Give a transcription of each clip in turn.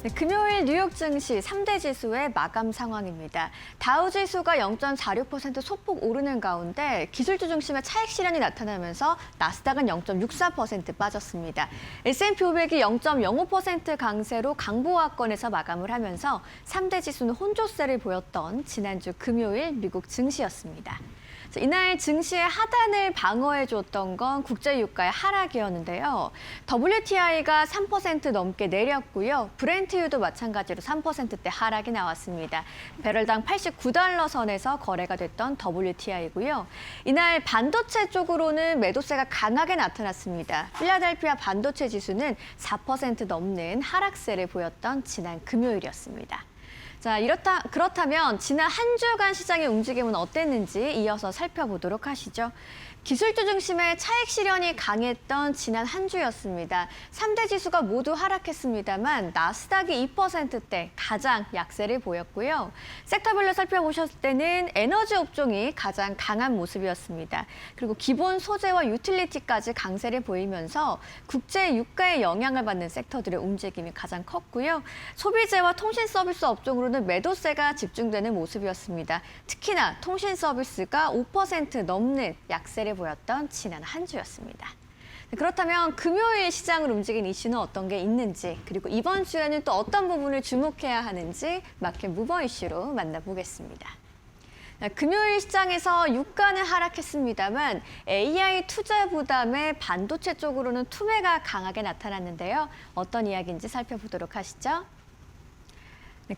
네, 금요일 뉴욕 증시 3대 지수의 마감 상황입니다. 다우 지수가 0.46% 소폭 오르는 가운데 기술주 중심의 차익 실현이 나타나면서 나스닥은 0.64% 빠졌습니다. S&P 500이 0.05% 강세로 강보합권에서 마감을 하면서 3대 지수는 혼조세를 보였던 지난주 금요일 미국 증시였습니다. 이날 증시의 하단을 방어해줬던 건 국제유가의 하락이었는데요. WTI가 3% 넘게 내렸고요. 브렌트유도 마찬가지로 3%대 하락이 나왔습니다. 배럴당 89달러 선에서 거래가 됐던 WTI고요. 이날 반도체 쪽으로는 매도세가 강하게 나타났습니다. 필라델피아 반도체 지수는 4% 넘는 하락세를 보였던 지난 금요일이었습니다. 자, 그렇다면 지난 한 주간 시장의 움직임은 어땠는지 이어서 살펴보도록 하시죠. 기술주 중심의 차익 실현이 강했던 지난 한 주였습니다. 3대 지수가 모두 하락했습니다만 나스닥이 2%대 가장 약세를 보였고요. 섹터별로 살펴보셨을 때는 에너지 업종이 가장 강한 모습이었습니다. 그리고 기본 소재와 유틸리티까지 강세를 보이면서 국제 유가에 영향을 받는 섹터들의 움직임이 가장 컸고요. 소비재와 통신 서비스 업종으로는 매도세가 집중되는 모습이었습니다. 특히나 통신 서비스가 5% 넘는 약세를 보였던 지난 한 주였습니다. 그렇다면 금요일 시장을 움직인 이슈는 어떤 게 있는지, 그리고 이번 주에는 또 어떤 부분을 주목해야 하는지 마켓 무버 이슈로 만나보겠습니다. 금요일 시장에서 유가는 하락했습니다만 AI 투자 부담에 반도체 쪽으로는 투매가 강하게 나타났는데요. 어떤 이야기인지 살펴보도록 하시죠.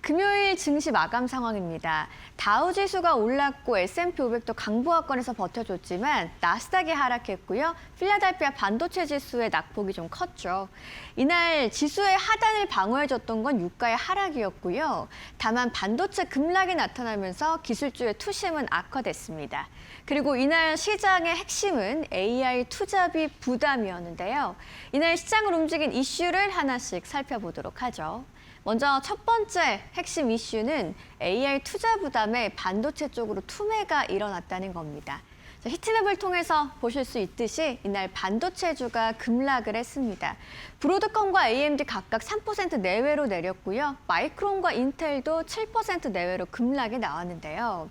금요일 증시 마감 상황입니다. 다우 지수가 올랐고 S&P 500도 강보합권에서 버텨줬지만 나스닥이 하락했고요. 필라델피아 반도체 지수의 낙폭이 좀 컸죠. 이날 지수의 하단을 방어해줬던 건 유가의 하락이었고요. 다만 반도체 급락이 나타나면서 기술주의 투심은 악화됐습니다. 그리고 이날 시장의 핵심은 AI 투자비 부담이었는데요. 이날 시장을 움직인 이슈를 하나씩 살펴보도록 하죠. 먼저 첫 번째 핵심 이슈는 AI 투자 부담에 반도체 쪽으로 투매가 일어났다는 겁니다. 히트맵을 통해서 보실 수 있듯이 이날 반도체주가 급락을 했습니다. 브로드컴과 AMD 각각 3% 내외로 내렸고요. 마이크론과 인텔도 7% 내외로 급락이 나왔는데요.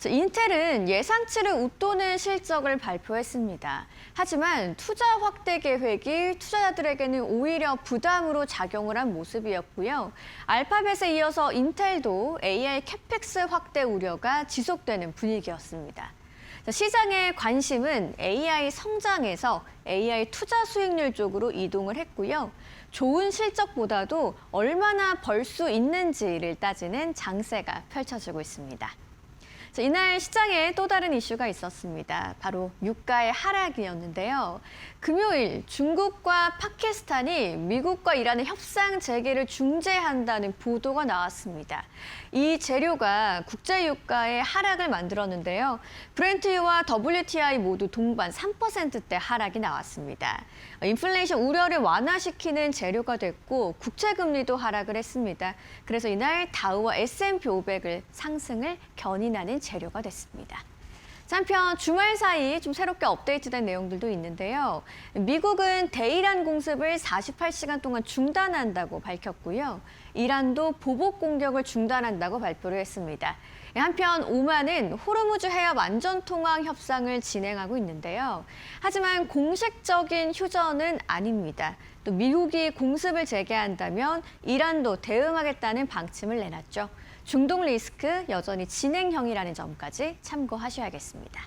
인텔은 예상치를 웃도는 실적을 발표했습니다. 하지만 투자 확대 계획이 투자자들에게는 오히려 부담으로 작용을 한 모습이었고요. 알파벳에 이어서 인텔도 AI 캐펙스 확대 우려가 지속되는 분위기였습니다. 시장의 관심은 AI 성장에서 AI 투자 수익률 쪽으로 이동을 했고요. 좋은 실적보다도 얼마나 벌 수 있는지를 따지는 장세가 펼쳐지고 있습니다. 이날 시장에 또 다른 이슈가 있었습니다. 바로 유가의 하락이었는데요. 금요일 중국과 파키스탄이 미국과 이란의 협상 재개를 중재한다는 보도가 나왔습니다. 이 재료가 국제 유가의 하락을 만들었는데요. 브렌트유와 WTI 모두 동반 3%대 하락이 나왔습니다. 인플레이션 우려를 완화시키는 재료가 됐고 국채금리도 하락을 했습니다. 그래서 이날 다우와 S&P 500을 상승을 견인하는 재료가 됐습니다. 한편 주말 사이 좀 새롭게 업데이트된 내용들도 있는데요. 미국은 대이란 공습을 48시간 동안 중단한다고 밝혔고요. 이란도 보복 공격을 중단한다고 발표를 했습니다. 한편 오만은 호르무즈 해협 안전통항 협상을 진행하고 있는데요. 하지만 공식적인 휴전은 아닙니다. 또 미국이 공습을 재개한다면 이란도 대응하겠다는 방침을 내놨죠. 중동 리스크 여전히 진행형이라는 점까지 참고하셔야겠습니다.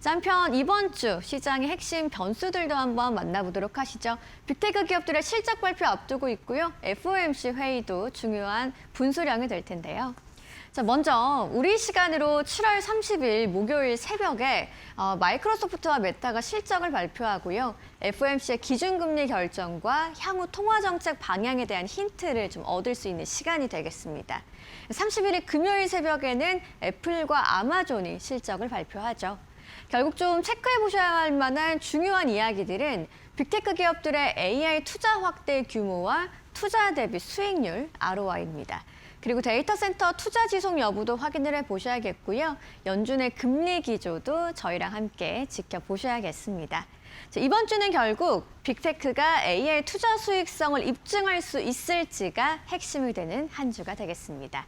한편 이번 주 시장의 핵심 변수들도 한번 만나보도록 하시죠. 빅테크 기업들의 실적 발표 앞두고 있고요. FOMC 회의도 중요한 분수령이 될 텐데요. 먼저 우리 시간으로 7월 30일 목요일 새벽에 마이크로소프트와 메타가 실적을 발표하고요. FOMC의 기준금리 결정과 향후 통화정책 방향에 대한 힌트를 좀 얻을 수 있는 시간이 되겠습니다. 31일 금요일 새벽에는 애플과 아마존이 실적을 발표하죠. 결국 좀 체크해 보셔야 할 만한 중요한 이야기들은 빅테크 기업들의 AI 투자 확대 규모와 투자 대비 수익률, ROI입니다. 그리고 데이터 센터 투자 지속 여부도 확인을 해보셔야겠고요. 연준의 금리 기조도 저희랑 함께 지켜보셔야겠습니다. 자, 이번 주는 결국 빅테크가 AI 투자 수익성을 입증할 수 있을지가 핵심이 되는 한 주가 되겠습니다.